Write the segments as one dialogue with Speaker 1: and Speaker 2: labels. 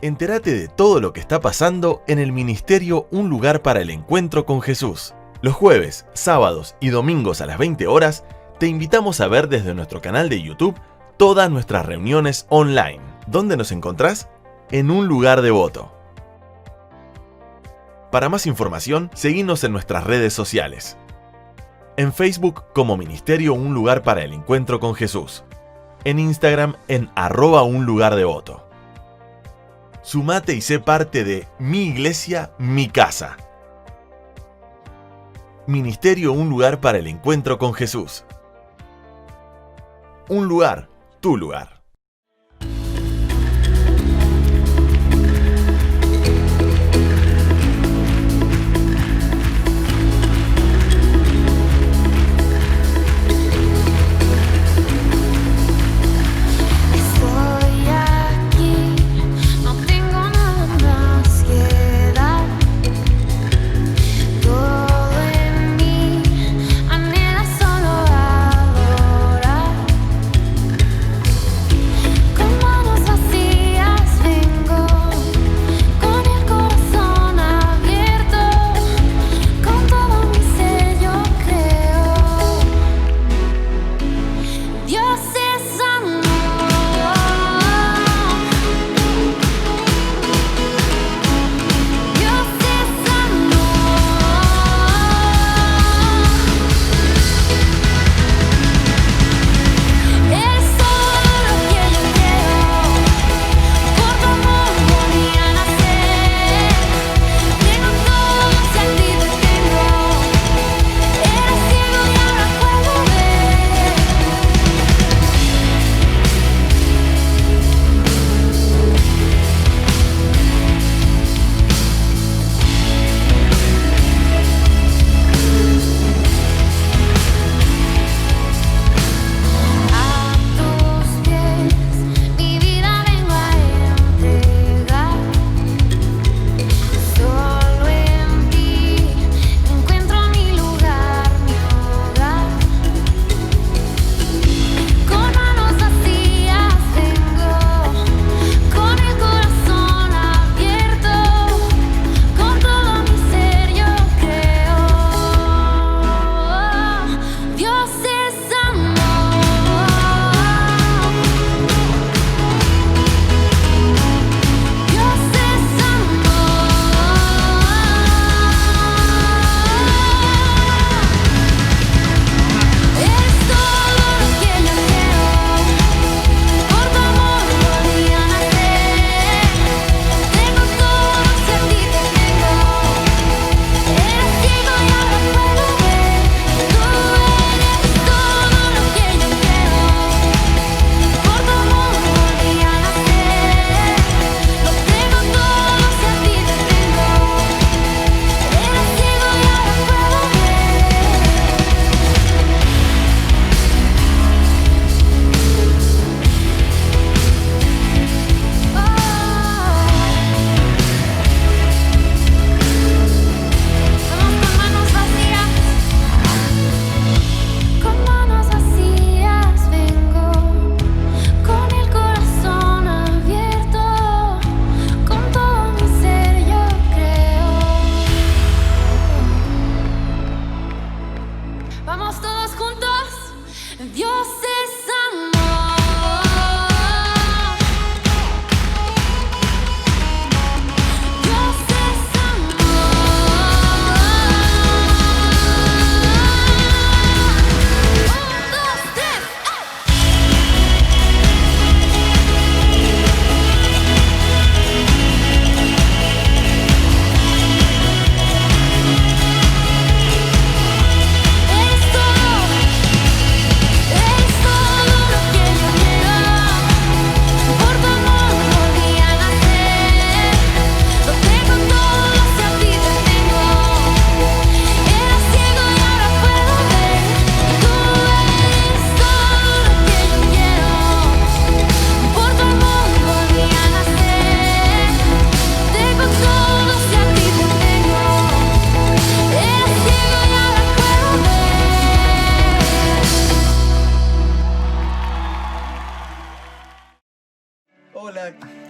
Speaker 1: Entérate de todo lo que está pasando en el ministerio Un Lugar para el Encuentro con Jesús. Los jueves, sábados y domingos a las 20 horas, te invitamos a ver desde nuestro canal de YouTube todas nuestras reuniones online. ¿Dónde nos encontrás? En Un Lugar Devoto. Para más información, seguinos en nuestras redes sociales. En Facebook como Ministerio Un Lugar para el Encuentro con Jesús. En Instagram en @unlugardevoto. Sumate y sé parte de Mi Iglesia, Mi Casa. Ministerio Un Lugar para el Encuentro con Jesús. Un lugar, tu lugar.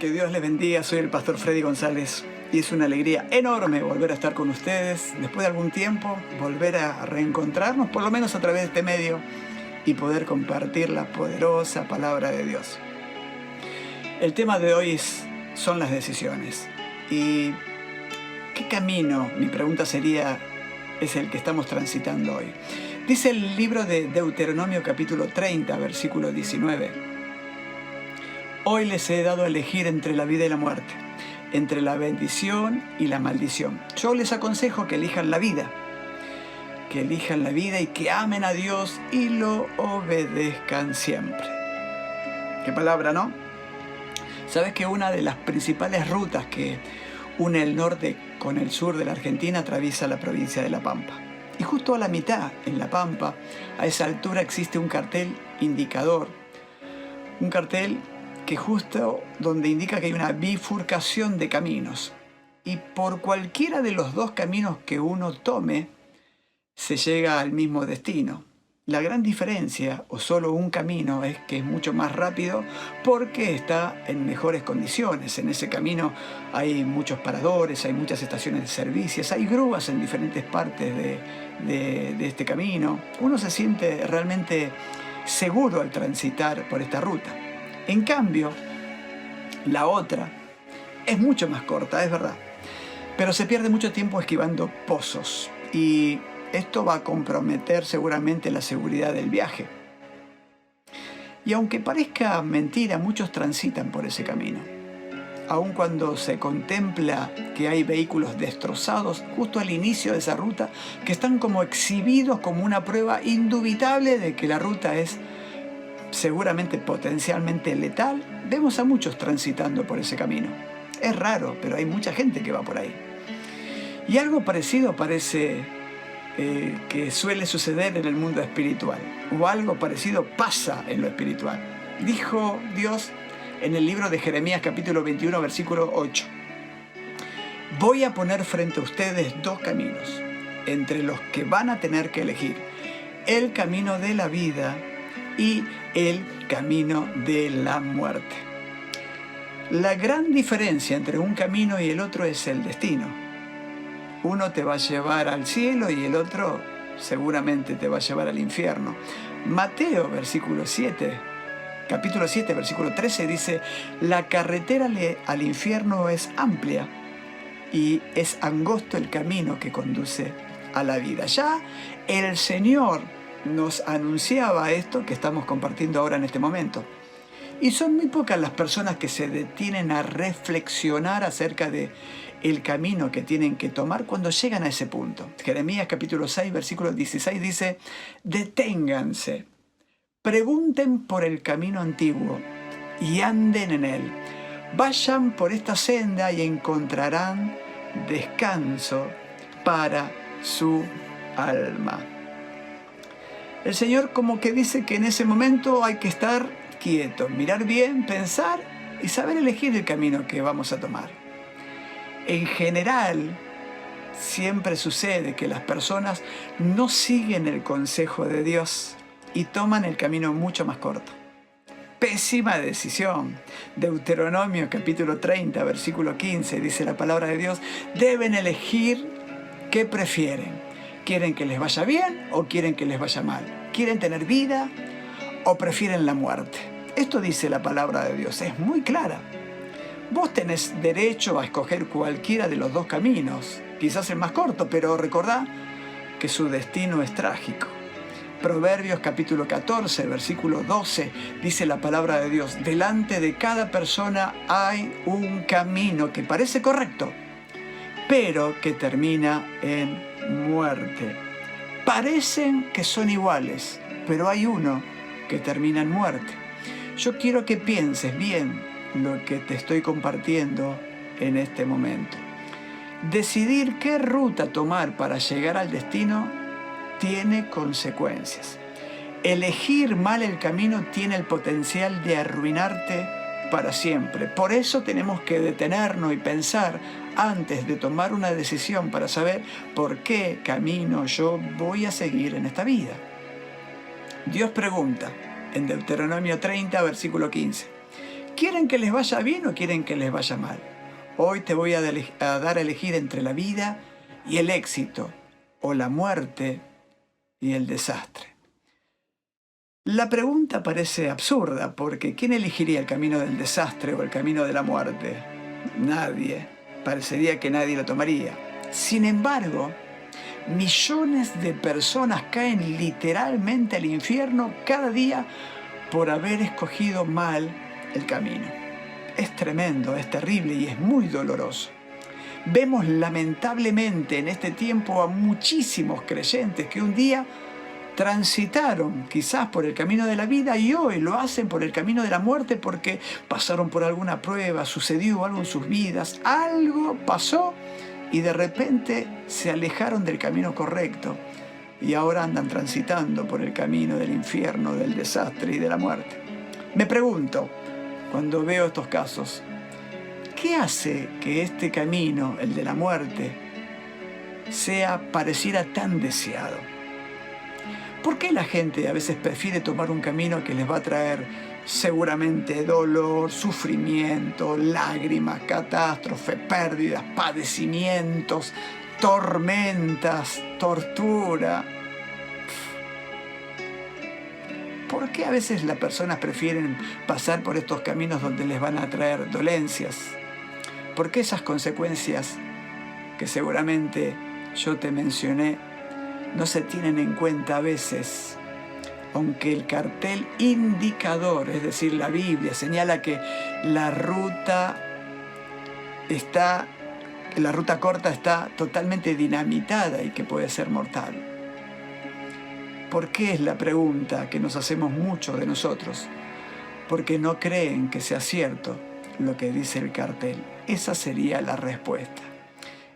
Speaker 2: Que Dios les bendiga, soy el pastor Freddy González y es una alegría enorme volver a estar con ustedes después de algún tiempo, volver a reencontrarnos, por lo menos a través de este medio, y poder compartir la poderosa palabra de Dios. El tema de hoy son las decisiones. ¿Y qué camino, mi pregunta sería, es el que estamos transitando hoy? Dice el libro de Deuteronomio capítulo 30, versículo 19. Hoy les he dado a elegir entre la vida y la muerte, entre la bendición y la maldición. Yo les aconsejo que elijan la vida y que amen a Dios y lo obedezcan siempre. Qué palabra, ¿no? ¿Sabes que una de las principales rutas que une el norte con el sur de la Argentina atraviesa la provincia de La Pampa? Y justo a la mitad, en La Pampa, a esa altura existe un cartel indicador. Un cartel que justo donde indica que hay una bifurcación de caminos. Y por cualquiera de los dos caminos que uno tome, se llega al mismo destino. La gran diferencia, o solo un camino, es que es mucho más rápido porque está en mejores condiciones. En ese camino hay muchos paradores, hay muchas estaciones de servicios, hay grúas en diferentes partes de este camino. Uno se siente realmente seguro al transitar por esta ruta. En cambio, la otra es mucho más corta, es verdad, pero se pierde mucho tiempo esquivando pozos y esto va a comprometer seguramente la seguridad del viaje. Y aunque parezca mentira, muchos transitan por ese camino. Aun cuando se contempla que hay vehículos destrozados justo al inicio de esa ruta, que están como exhibidos como una prueba indubitable de que la ruta es seguramente potencialmente letal, vemos a muchos transitando por ese camino. Es raro, pero hay mucha gente que va por ahí. Y algo parecido parece que suele suceder en el mundo espiritual, o algo parecido pasa en lo espiritual. Dijo Dios en el libro de Jeremías capítulo 21, versículo 8. Voy a poner frente a ustedes dos caminos, entre los que van a tener que elegir el camino de la vida y el camino de la muerte. La gran diferencia entre un camino y el otro es el destino. Uno te va a llevar al cielo y el otro seguramente te va a llevar al infierno. Mateo, capítulo 7, versículo 13 dice: la carretera al infierno es amplia y es angosto el camino que conduce a la vida. Ya el Señor nos anunciaba esto que estamos compartiendo ahora en este momento. Y son muy pocas las personas que se detienen a reflexionar acerca de el camino que tienen que tomar cuando llegan a ese punto. Jeremías capítulo 6, versículo 16 dice: deténganse, pregunten por el camino antiguo y anden en él. Vayan por esta senda y encontrarán descanso para su alma. El Señor como que dice que en ese momento hay que estar quieto, mirar bien, pensar y saber elegir el camino que vamos a tomar. En general, siempre sucede que las personas no siguen el consejo de Dios y toman el camino mucho más corto. Pésima decisión. Deuteronomio capítulo 30, versículo 15, dice la palabra de Dios: deben elegir qué prefieren. ¿Quieren que les vaya bien o quieren que les vaya mal? ¿Quieren tener vida o prefieren la muerte? Esto dice la palabra de Dios, es muy clara. Vos tenés derecho a escoger cualquiera de los dos caminos, quizás el más corto, pero recordá que su destino es trágico. Proverbios capítulo 14, versículo 12, dice la palabra de Dios: delante de cada persona hay un camino que parece correcto, pero que termina en muerte. Parecen que son iguales, pero hay uno que termina en muerte. Yo quiero que pienses bien lo que te estoy compartiendo en este momento. Decidir qué ruta tomar para llegar al destino tiene consecuencias. Elegir mal el camino tiene el potencial de arruinarte para siempre. Por eso tenemos que detenernos y pensar antes de tomar una decisión para saber por qué camino yo voy a seguir en esta vida. Dios pregunta en Deuteronomio 30, versículo 15: ¿Quieren que les vaya bien o quieren que les vaya mal? Hoy te voy a dar a elegir entre la vida y el éxito, o la muerte y el desastre. La pregunta parece absurda, porque ¿quién elegiría el camino del desastre o el camino de la muerte? Nadie. Parecería que nadie lo tomaría. Sin embargo, millones de personas caen literalmente al infierno cada día por haber escogido mal el camino. Es tremendo, es terrible y es muy doloroso. Vemos lamentablemente en este tiempo a muchísimos creyentes que un día transitaron quizás por el camino de la vida y hoy lo hacen por el camino de la muerte porque pasaron por alguna prueba, sucedió algo en sus vidas, algo pasó y de repente se alejaron del camino correcto y ahora andan transitando por el camino del infierno, del desastre y de la muerte. Me pregunto, cuando veo estos casos, ¿qué hace que este camino, el de la muerte, pareciera tan deseado? ¿Por qué la gente a veces prefiere tomar un camino que les va a traer seguramente dolor, sufrimiento, lágrimas, catástrofe, pérdidas, padecimientos, tormentas, tortura? ¿Por qué a veces las personas prefieren pasar por estos caminos donde les van a traer dolencias? ¿Por qué esas consecuencias que seguramente yo te mencioné no se tienen en cuenta a veces? Aunque el cartel indicador, es decir, la Biblia, señala que la ruta corta está totalmente dinamitada y que puede ser mortal. ¿Por qué es la pregunta que nos hacemos muchos de nosotros? Porque no creen que sea cierto lo que dice el cartel. Esa sería la respuesta.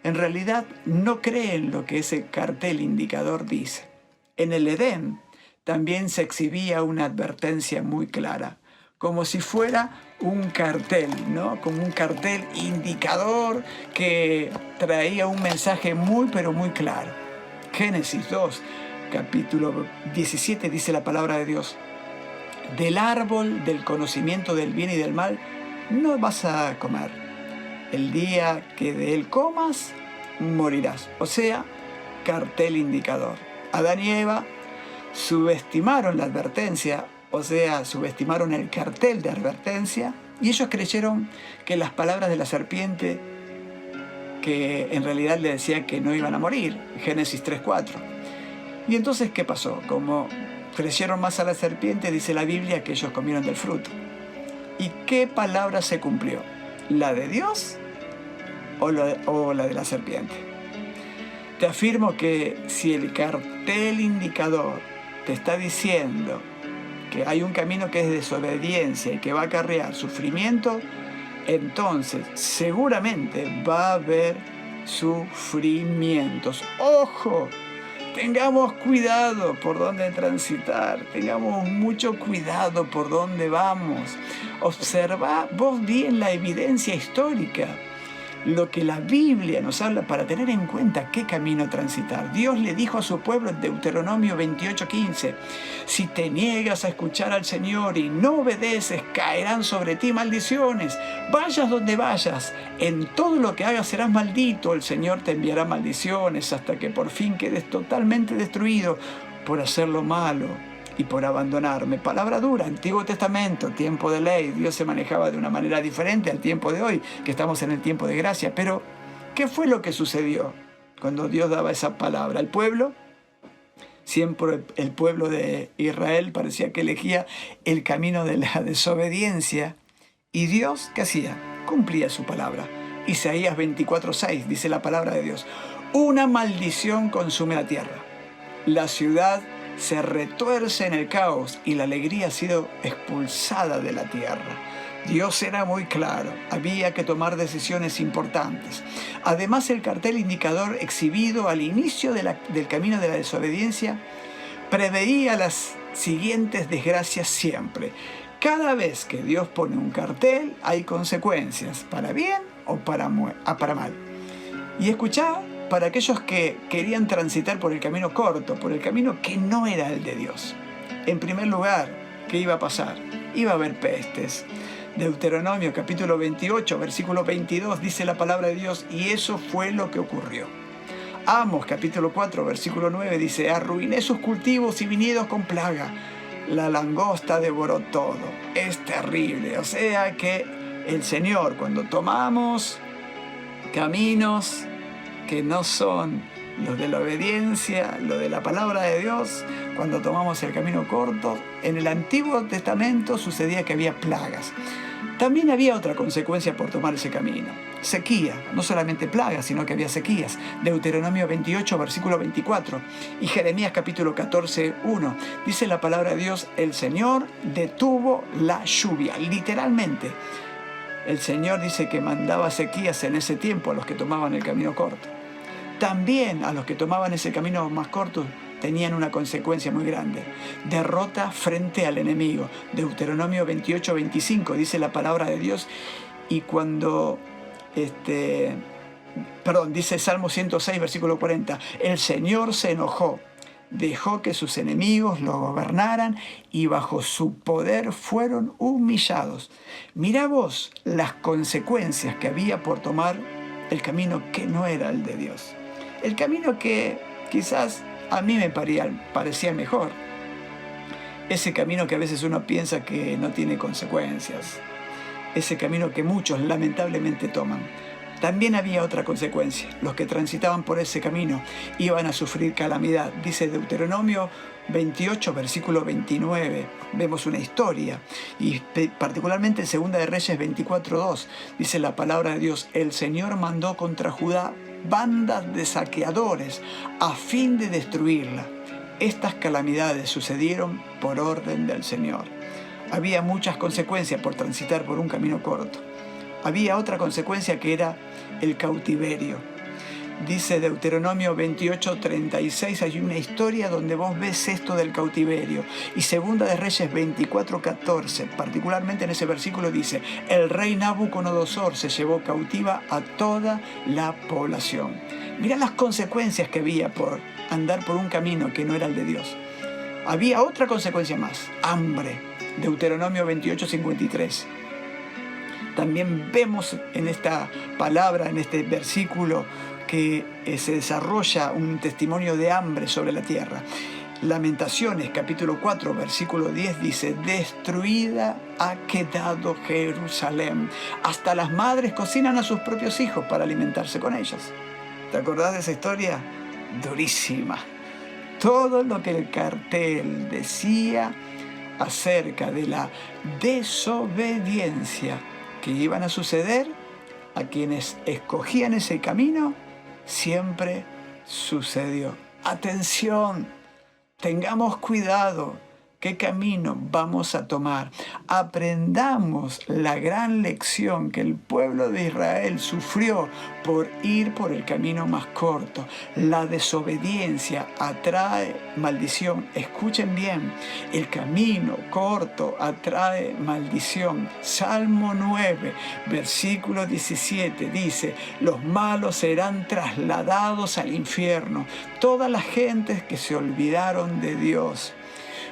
Speaker 2: En realidad no creen lo que ese cartel indicador dice. En el Edén también se exhibía una advertencia muy clara, como si fuera un cartel, ¿no? Como un cartel indicador que traía un mensaje muy pero muy claro. Génesis 2, capítulo 17 dice la palabra de Dios: del árbol del conocimiento del bien y del mal no vas a comer. El día que de él comas, morirás. O sea, cartel indicador. Adán y Eva subestimaron la advertencia, o sea, subestimaron el cartel de advertencia, y ellos creyeron que las palabras de la serpiente, que en realidad le decían que no iban a morir, Génesis 3:4. Y entonces, ¿qué pasó? Como creyeron más a la serpiente, dice la Biblia que ellos comieron del fruto. ¿Y qué palabra se cumplió? ¿La de Dios o la de la serpiente? Te afirmo que si el cartel indicador te está diciendo que hay un camino que es desobediencia y que va a acarrear sufrimiento, entonces seguramente va a haber sufrimientos. ¡Ojo! Tengamos cuidado por dónde transitar, tengamos mucho cuidado por dónde vamos. Observa vos bien la evidencia histórica, lo que la Biblia nos habla para tener en cuenta qué camino transitar. Dios le dijo a su pueblo en Deuteronomio 28:15: si te niegas a escuchar al Señor y no obedeces, caerán sobre ti maldiciones. Vayas donde vayas, en todo lo que hagas serás maldito. El Señor te enviará maldiciones hasta que por fin quedes totalmente destruido por hacer lo malo y por abandonarme. Palabra dura, Antiguo Testamento, tiempo de ley. Dios se manejaba de una manera diferente al tiempo de hoy, que estamos en el tiempo de gracia. Pero, ¿qué fue lo que sucedió cuando Dios daba esa palabra? El pueblo, siempre el pueblo de Israel parecía que elegía el camino de la desobediencia. ¿Y Dios qué hacía? Cumplía su palabra. Isaías 24:6 dice la palabra de Dios: una maldición consume la tierra. La ciudad se retuerce en el caos y la alegría ha sido expulsada de la tierra. Dios era muy claro, había que tomar decisiones importantes. Además, el cartel indicador exhibido al inicio del camino de la desobediencia preveía las siguientes desgracias siempre. Cada vez que Dios pone un cartel, hay consecuencias, para bien o para mal. Y escuchá, para aquellos que querían transitar por el camino corto, por el camino que no era el de Dios. En primer lugar, ¿qué iba a pasar? Iba a haber pestes. Deuteronomio capítulo 28, versículo 22, dice la palabra de Dios, y eso fue lo que ocurrió. Amos capítulo 4, versículo 9 dice, arruiné sus cultivos y viñedos con plaga. La langosta devoró todo. Es terrible. O sea que el Señor, cuando tomamos caminos que no son los de la obediencia, lo de la palabra de Dios, cuando tomamos el camino corto, en el Antiguo Testamento sucedía que había plagas. También había otra consecuencia por tomar ese camino. Sequía, no solamente plagas, sino que había sequías. Deuteronomio 28, versículo 24. Y Jeremías capítulo 14, 1. Dice la palabra de Dios, el Señor detuvo la lluvia. Literalmente, el Señor dice que mandaba sequías en ese tiempo a los que tomaban el camino corto. También a los que tomaban ese camino más corto tenían una consecuencia muy grande. Derrota frente al enemigo. Deuteronomio 28, 25 dice la palabra de Dios. Y cuando, dice Salmo 106, versículo 40. El Señor se enojó, dejó que sus enemigos lo gobernaran y bajo su poder fueron humillados. Mirá vos las consecuencias que había por tomar el camino que no era el de Dios. El camino que quizás a mí me parecía mejor. Ese camino que a veces uno piensa que no tiene consecuencias. Ese camino que muchos lamentablemente toman. También había otra consecuencia. Los que transitaban por ese camino iban a sufrir calamidad. Dice Deuteronomio 28, versículo 29. Vemos una historia. Y particularmente en 2 de Reyes 24, 2. Dice la palabra de Dios. El Señor mandó contra Judá bandas de saqueadores a fin de destruirla. Estas calamidades sucedieron por orden del Señor. Había muchas consecuencias por transitar por un camino corto. Había otra consecuencia que era el cautiverio. Dice Deuteronomio 28, 36, hay una historia donde vos ves esto del cautiverio. Y 2 de Reyes 24, 14, particularmente en ese versículo dice, el rey Nabucodonosor se llevó cautiva a toda la población. Mirá las consecuencias que había por andar por un camino que no era el de Dios. Había otra consecuencia más, hambre. Deuteronomio 28, 53. También vemos en esta palabra, en este versículo, que se desarrolla un testimonio de hambre sobre la tierra. Lamentaciones, capítulo 4, versículo 10 dice, destruida ha quedado Jerusalén. Hasta las madres cocinan a sus propios hijos para alimentarse con ellos. ¿Te acordás de esa historia? Durísima. Todo lo que el cartel decía acerca de la desobediencia que iban a suceder a quienes escogían ese camino, siempre sucedió. Atención, tengamos cuidado qué camino vamos a tomar. Aprendamos la gran lección que el pueblo de Israel sufrió por ir por el camino más corto. La desobediencia atrae maldición. Escuchen bien, el camino corto atrae maldición. Salmo 9, versículo 17 dice, los malos serán trasladados al infierno. Todas las gentes que se olvidaron de Dios.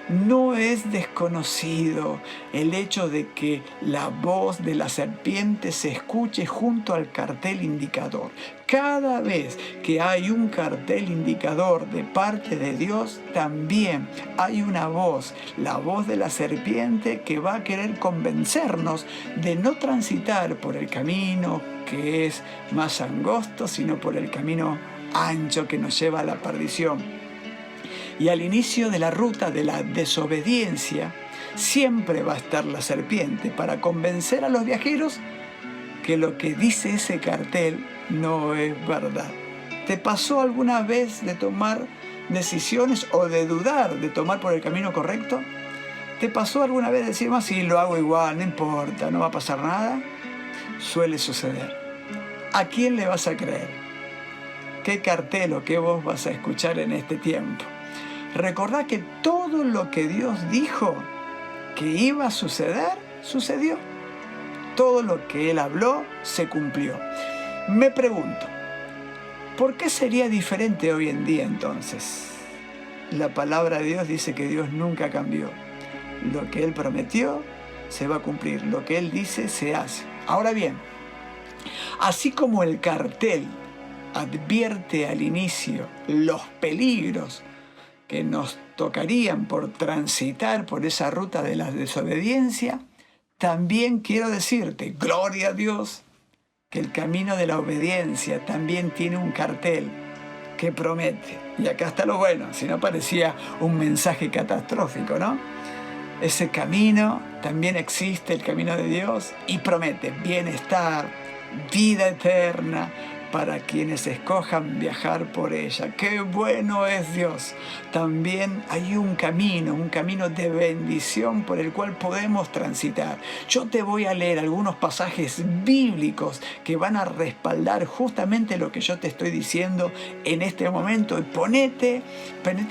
Speaker 2: No es desconocido el hecho de que la voz de la serpiente se escuche junto al cartel indicador. Cada vez que hay un cartel indicador de parte de Dios, también hay una voz, la voz de la serpiente, que va a querer convencernos de no transitar por el camino que es más angosto, sino por el camino ancho que nos lleva a la perdición. Y al inicio de la ruta de la desobediencia, siempre va a estar la serpiente para convencer a los viajeros que lo que dice ese cartel no es verdad. ¿Te pasó alguna vez de tomar decisiones o de dudar de tomar por el camino correcto? ¿Te pasó alguna vez decir, más si lo hago igual, no importa, no va a pasar nada? Suele suceder. ¿A quién le vas a creer? ¿Qué cartel o qué voz vas a escuchar en este tiempo? Recordá que todo lo que Dios dijo que iba a suceder, sucedió. Todo lo que Él habló, se cumplió. Me pregunto, ¿por qué sería diferente hoy en día entonces? La palabra de Dios dice que Dios nunca cambió. Lo que Él prometió, se va a cumplir. Lo que Él dice se hace. Ahora bien, así como el cartel advierte al inicio los peligros que nos tocarían por transitar por esa ruta de la desobediencia, también quiero decirte, gloria a Dios, que el camino de la obediencia también tiene un cartel que promete. Y acá está lo bueno, si no parecía un mensaje catastrófico, ¿no? Ese camino también existe, el camino de Dios, y promete bienestar, vida eterna, para quienes escojan viajar por ella. ¡Qué bueno es Dios! También hay un camino de bendición por el cual podemos transitar. Yo te voy a leer algunos pasajes bíblicos que van a respaldar justamente lo que yo te estoy diciendo en este momento. Y ponete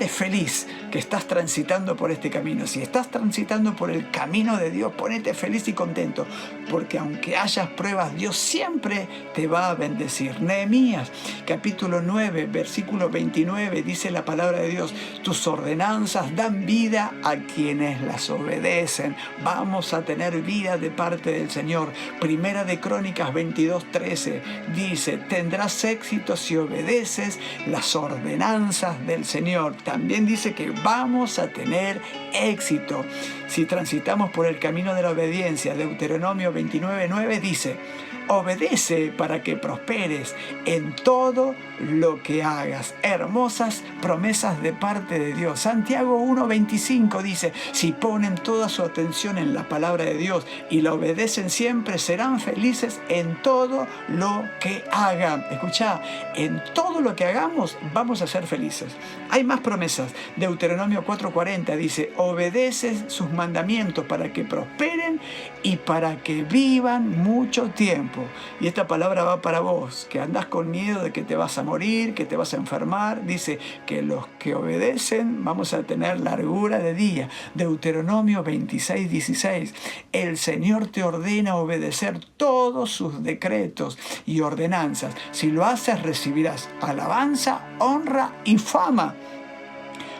Speaker 2: feliz que estás transitando por este camino. Si estás transitando por el camino de Dios, ponete feliz y contento, porque aunque hayas pruebas, Dios siempre te va a bendecir. Nehemías, capítulo 9, versículo 29, dice la palabra de Dios: tus ordenanzas dan vida a quienes las obedecen. Vamos a tener vida de parte del Señor. Primera de Crónicas 22:13 dice: tendrás éxito si obedeces las ordenanzas del Señor. También dice que vamos a tener éxito si transitamos por el camino de la obediencia. Deuteronomio 29:9 dice: obedece para que prosperes en todo lo que hagas. Hermosas promesas de parte de Dios. Santiago 1:25 dice: si ponen toda su atención en la palabra de Dios y la obedecen siempre, serán felices en todo lo que hagan. Escuchá, en todo lo que hagamos vamos a ser felices. Hay más promesas. Deuteronomio 4:40 dice: obedece sus mandamientos para que prosperen y para que vivan mucho tiempo. Y esta palabra va para vos, que andás con miedo de que te vas a morir, que te vas a enfermar. Dice que los que obedecen vamos a tener largura de día. Deuteronomio 26:16. El Señor te ordena obedecer todos sus decretos y ordenanzas. Si lo haces, recibirás alabanza, honra y fama.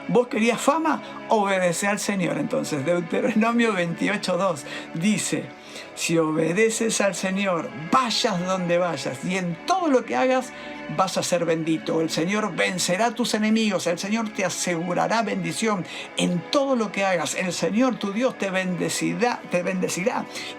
Speaker 2: ¿Vos querías fama? Obedece al Señor. Entonces, Deuteronomio 28:2 dice: si obedeces al Señor, vayas donde vayas y en todo lo que hagas vas a ser bendito. El Señor vencerá a tus enemigos. El Señor te asegurará bendición en todo lo que hagas. El Señor tu Dios te bendecirá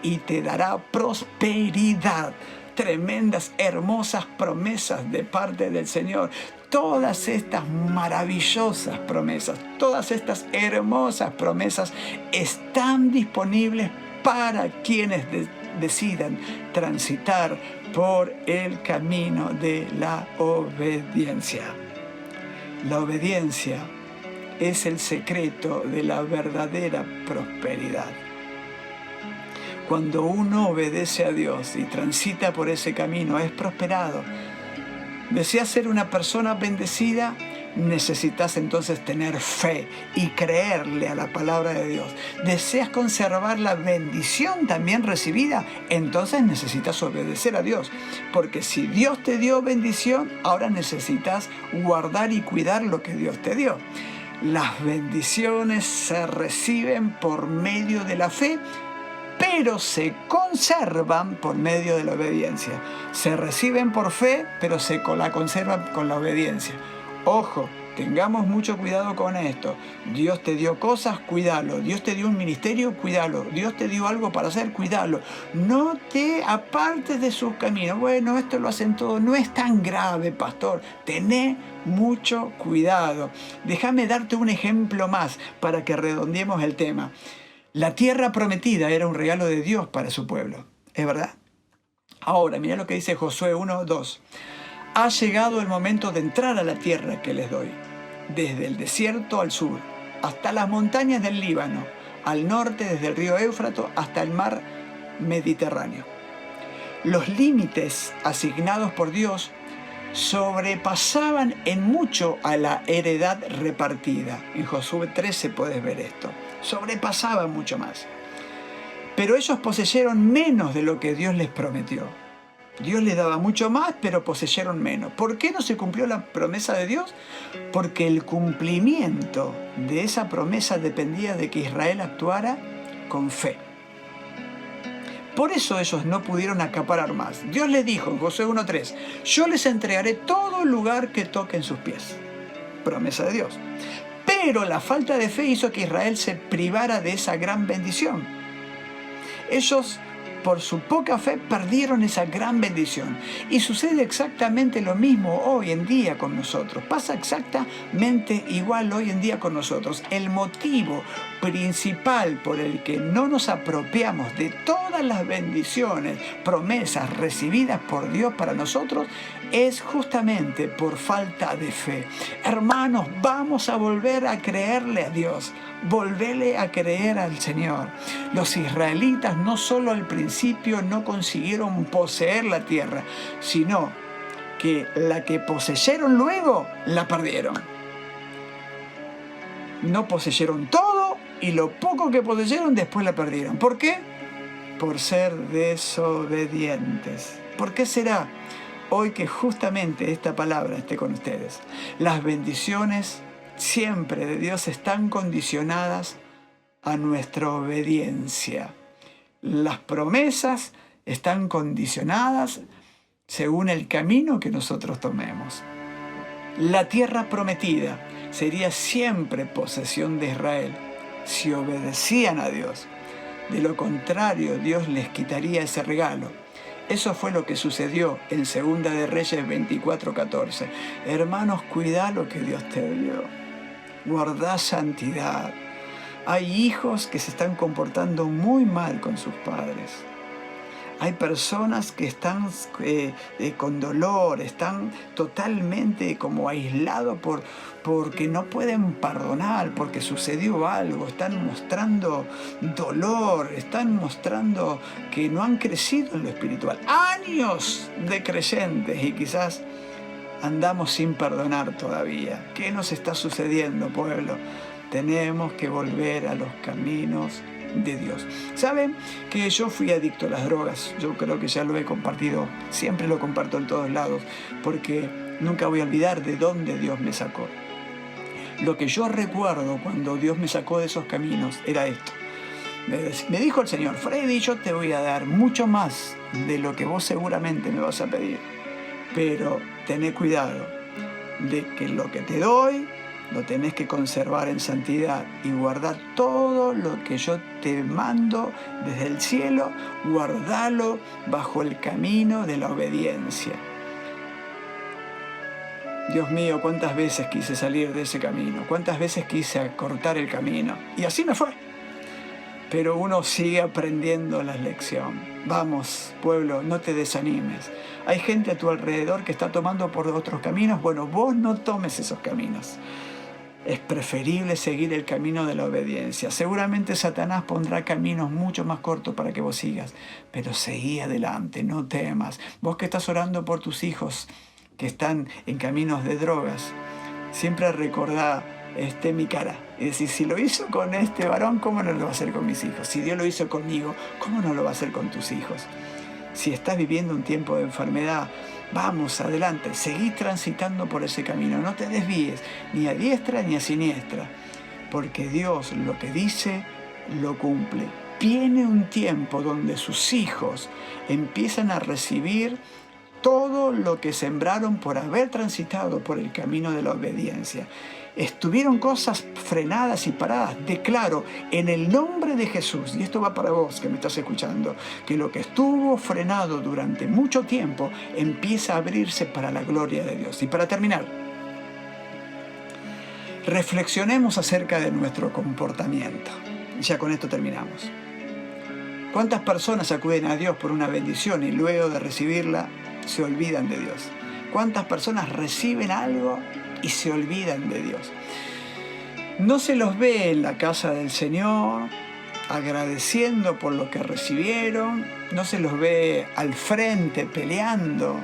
Speaker 2: y te dará prosperidad. Tremendas, hermosas promesas de parte del Señor. Todas estas maravillosas promesas, todas estas hermosas promesas están disponibles para quienes decidan transitar por el camino de la obediencia. La obediencia es el secreto de la verdadera prosperidad. Cuando uno obedece a Dios y transita por ese camino, es prosperado. ¿Deseas ser una persona bendecida? Necesitas entonces tener fe y creerle a la palabra de Dios. ¿Deseas conservar la bendición también recibida? Entonces necesitas obedecer a Dios. Porque si Dios te dio bendición, ahora necesitas guardar y cuidar lo que Dios te dio. Las bendiciones se reciben por medio de la fe, pero se conservan por medio de la obediencia. Se reciben por fe, pero se la conservan con la obediencia. Ojo, tengamos mucho cuidado con esto. Dios te dio cosas, cuídalo. Dios te dio un ministerio, cuídalo. Dios te dio algo para hacer, cuídalo. No te apartes de sus caminos. Bueno, esto lo hacen todos. No es tan grave, pastor. Tené mucho cuidado. Déjame darte un ejemplo más para que redondeemos el tema. La tierra prometida era un regalo de Dios para su pueblo. ¿Es verdad? Ahora, mira lo que dice Josué 1:2. Ha llegado el momento de entrar a la tierra que les doy, desde el desierto al sur, hasta las montañas del Líbano, al norte desde el río Éufrates hasta el mar Mediterráneo. Los límites asignados por Dios sobrepasaban en mucho a la heredad repartida. En Josué 13 puedes ver esto. Sobrepasaban mucho más. Pero ellos poseyeron menos de lo que Dios les prometió. Dios les daba mucho más, pero poseyeron menos. ¿Por qué no se cumplió la promesa de Dios? Porque el cumplimiento de esa promesa dependía de que Israel actuara con fe. Por eso ellos no pudieron acaparar más. Dios les dijo en Josué 1:3, yo les entregaré todo lugar que toquen sus pies. Promesa de Dios. Pero la falta de fe hizo que Israel se privara de esa gran bendición. Ellos, por su poca fe, perdieron esa gran bendición. Y sucede exactamente lo mismo hoy en día con nosotros. Pasa exactamente igual hoy en día con nosotros. El motivo principal por el que no nos apropiamos de todas las bendiciones, promesas recibidas por Dios para nosotros, es justamente por falta de fe. Hermanos, vamos a volver a creerle a Dios, volverle a creer al Señor. Los israelitas no solo al principio no consiguieron poseer la tierra, sino que la que poseyeron luego la perdieron. No poseyeron todo y lo poco que poseyeron después la perdieron. ¿Por qué? Por ser desobedientes. ¿Por qué será hoy que justamente esta palabra esté con ustedes? Las bendiciones siempre de Dios están condicionadas a nuestra obediencia. Las promesas están condicionadas según el camino que nosotros tomemos. La tierra prometida sería siempre posesión de Israel si obedecían a Dios. De lo contrario, Dios les quitaría ese regalo. Eso fue lo que sucedió en Segunda de Reyes 24:14. Hermanos, cuidá lo que Dios te dio. Guardá santidad. Hay hijos que se están comportando muy mal con sus padres. Hay personas que están con dolor, están totalmente como aislados porque no pueden perdonar, porque sucedió algo. Están mostrando dolor, están mostrando que no han crecido en lo espiritual. Años de creyentes y quizás andamos sin perdonar todavía. ¿Qué nos está sucediendo, pueblo? Tenemos que volver a los caminos de Dios. ¿Saben que yo fui adicto a las drogas? Yo creo que ya lo he compartido, siempre lo comparto en todos lados, porque nunca voy a olvidar de dónde Dios me sacó. Lo que yo recuerdo cuando Dios me sacó de esos caminos era esto. Me dijo el Señor, Freddy, yo te voy a dar mucho más de lo que vos seguramente me vas a pedir, pero tené cuidado de que lo que te doy lo tenés que conservar en santidad y guardar todo lo que yo te mando desde el cielo, guardalo bajo el camino de la obediencia. Dios mío, cuántas veces quise salir de ese camino, cuántas veces quise cortar el camino, y así me fue. Pero uno sigue aprendiendo la lección. Vamos, pueblo, no te desanimes. Hay gente a tu alrededor que está tomando por otros caminos. Bueno, vos no tomes esos caminos. Es preferible seguir el camino de la obediencia. Seguramente Satanás pondrá caminos mucho más cortos para que vos sigas, pero seguí adelante, no temas. Vos que estás orando por tus hijos que están en caminos de drogas, siempre recordá mi cara. Es decir, si lo hizo con este varón, ¿cómo no lo va a hacer con mis hijos? Si Dios lo hizo conmigo, ¿cómo no lo va a hacer con tus hijos? Si estás viviendo un tiempo de enfermedad, vamos, adelante, seguí transitando por ese camino, no te desvíes, ni a diestra ni a siniestra, porque Dios lo que dice, lo cumple. Viene un tiempo donde sus hijos empiezan a recibir todo lo que sembraron por haber transitado por el camino de la obediencia. Estuvieron cosas frenadas y paradas. Declaro en el nombre de Jesús, y esto va para vos que me estás escuchando, que lo que estuvo frenado durante mucho tiempo empieza a abrirse para la gloria de Dios. Y para terminar, reflexionemos acerca de nuestro comportamiento. Ya con esto terminamos. ¿Cuántas personas acuden a Dios por una bendición y luego de recibirla se olvidan de Dios? ¿Cuántas personas reciben algo y se olvidan de Dios? No se los ve en la casa del Señor agradeciendo por lo que recibieron, no se los ve al frente peleando,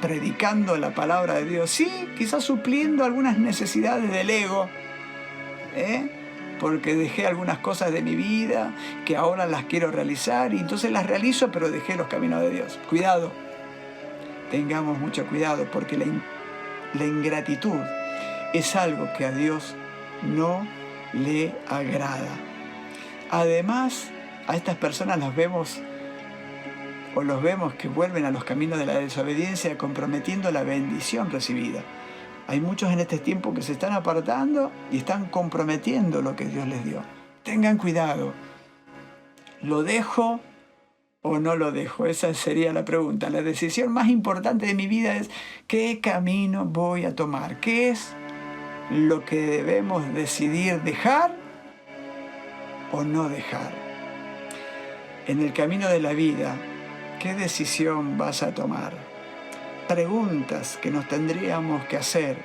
Speaker 2: predicando la palabra de Dios. Sí, quizás supliendo algunas necesidades del ego, porque dejé algunas cosas de mi vida que ahora las quiero realizar y entonces las realizo, pero dejé los caminos de Dios. Cuidado, tengamos mucho cuidado, porque la ingratitud es algo que a Dios no le agrada. Además, a estas personas las vemos o los vemos que vuelven a los caminos de la desobediencia, comprometiendo la bendición recibida. Hay muchos en este tiempo que se están apartando y están comprometiendo lo que Dios les dio. Tengan cuidado. ¿Lo dejo o no lo dejo? Esa sería la pregunta. La decisión más importante de mi vida es ¿qué camino voy a tomar? ¿Qué es lo que debemos decidir dejar o no dejar? En el camino de la vida, ¿qué decisión vas a tomar? Preguntas que nos tendríamos que hacer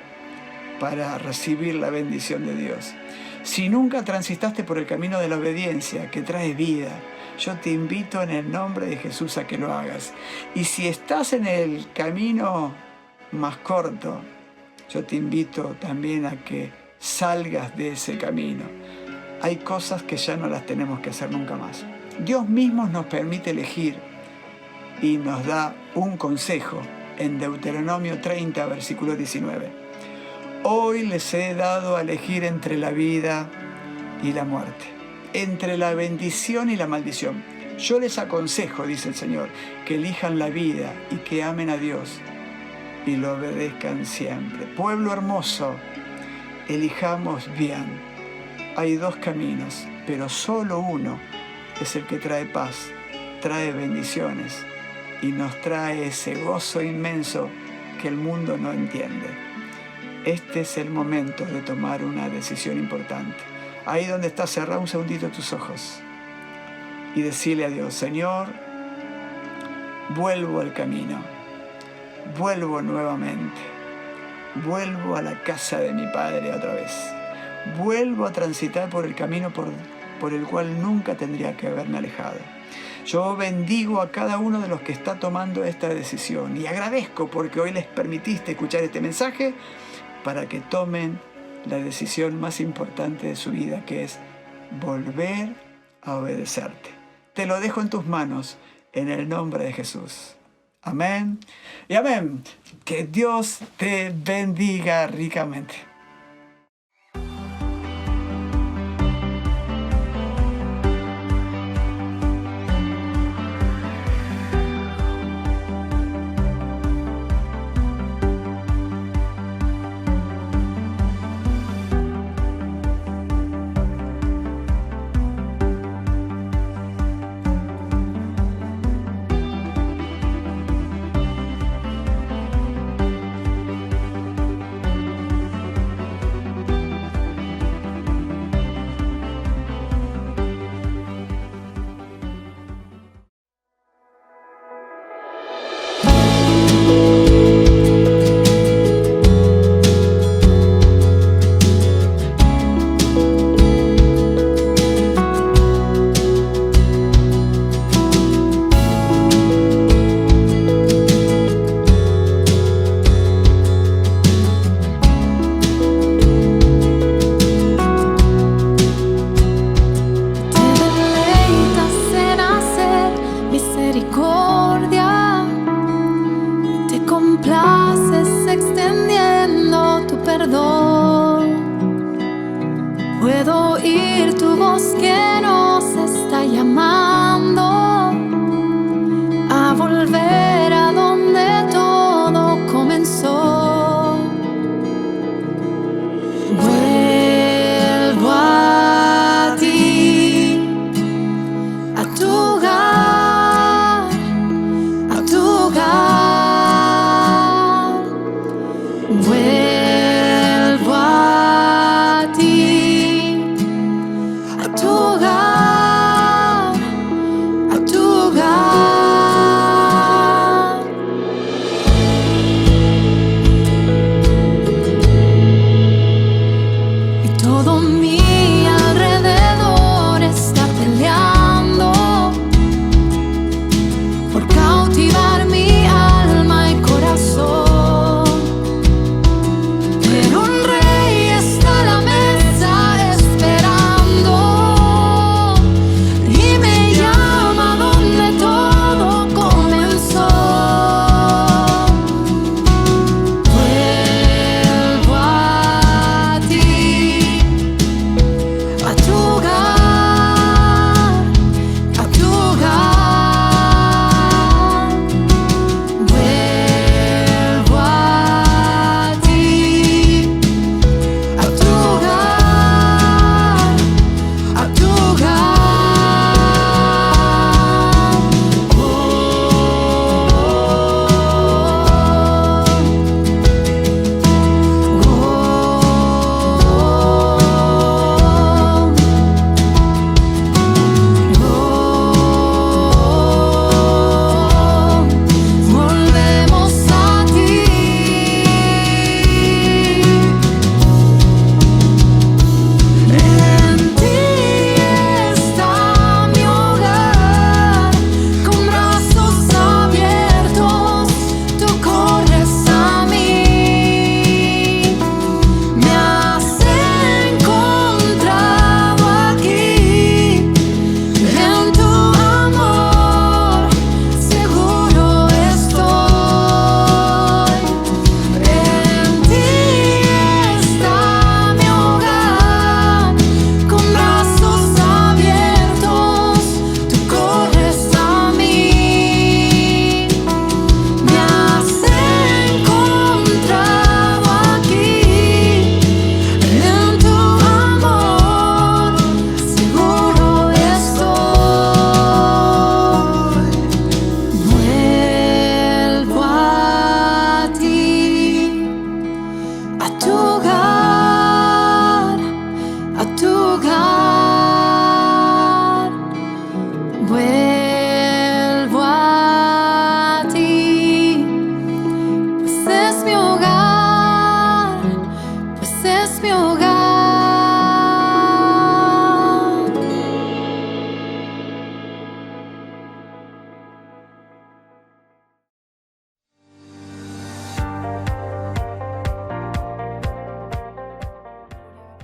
Speaker 2: para recibir la bendición de Dios. Si nunca transitaste por el camino de la obediencia que trae vida, yo te invito en el nombre de Jesús a que lo hagas. Y si estás en el camino más corto, yo te invito también a que salgas de ese camino. Hay cosas que ya no las tenemos que hacer nunca más. Dios mismo nos permite elegir y nos da un consejo en Deuteronomio 30, versículo 19. Hoy les he dado a elegir entre la vida y la muerte, entre la bendición y la maldición. Yo les aconsejo, dice el Señor, que elijan la vida y que amen a Dios y lo obedezcan siempre. Pueblo hermoso, elijamos bien. Hay dos caminos, pero solo uno es el que trae paz, trae bendiciones y nos trae ese gozo inmenso que el mundo no entiende. Este es el momento de tomar una decisión importante. Ahí donde estás, cerrá un segundito tus ojos y decirle a Dios: Señor, vuelvo al camino, vuelvo nuevamente, vuelvo a la casa de mi Padre otra vez, vuelvo a transitar por el camino por el cual nunca tendría que haberme alejado. Yo bendigo a cada uno de los que está tomando esta decisión y agradezco porque hoy les permitiste escuchar este mensaje para que tomen la decisión más importante de su vida, que es volver a obedecerte. Te lo dejo en tus manos en el nombre de Jesús. Amén y amén. Que Dios te bendiga ricamente.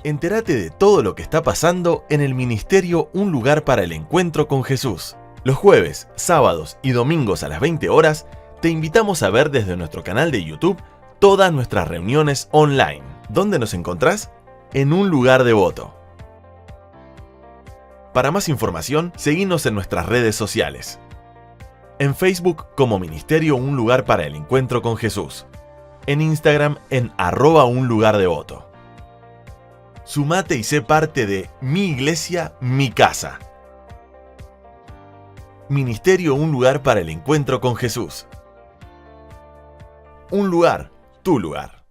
Speaker 1: Entérate de todo lo que está pasando en el ministerio Un Lugar para el Encuentro con Jesús. Los jueves, sábados y domingos a las 20 horas, te invitamos a ver desde nuestro canal de YouTube todas nuestras reuniones online. ¿Dónde nos encontrás? En Un Lugar Devoto. Para más información, seguinos en nuestras redes sociales. En Facebook como Ministerio Un Lugar para el Encuentro con Jesús. En Instagram en @unlugardevoto. Sumate y sé parte de Mi Iglesia, Mi Casa. Ministerio Un Lugar para el Encuentro con Jesús. Un lugar, tu lugar.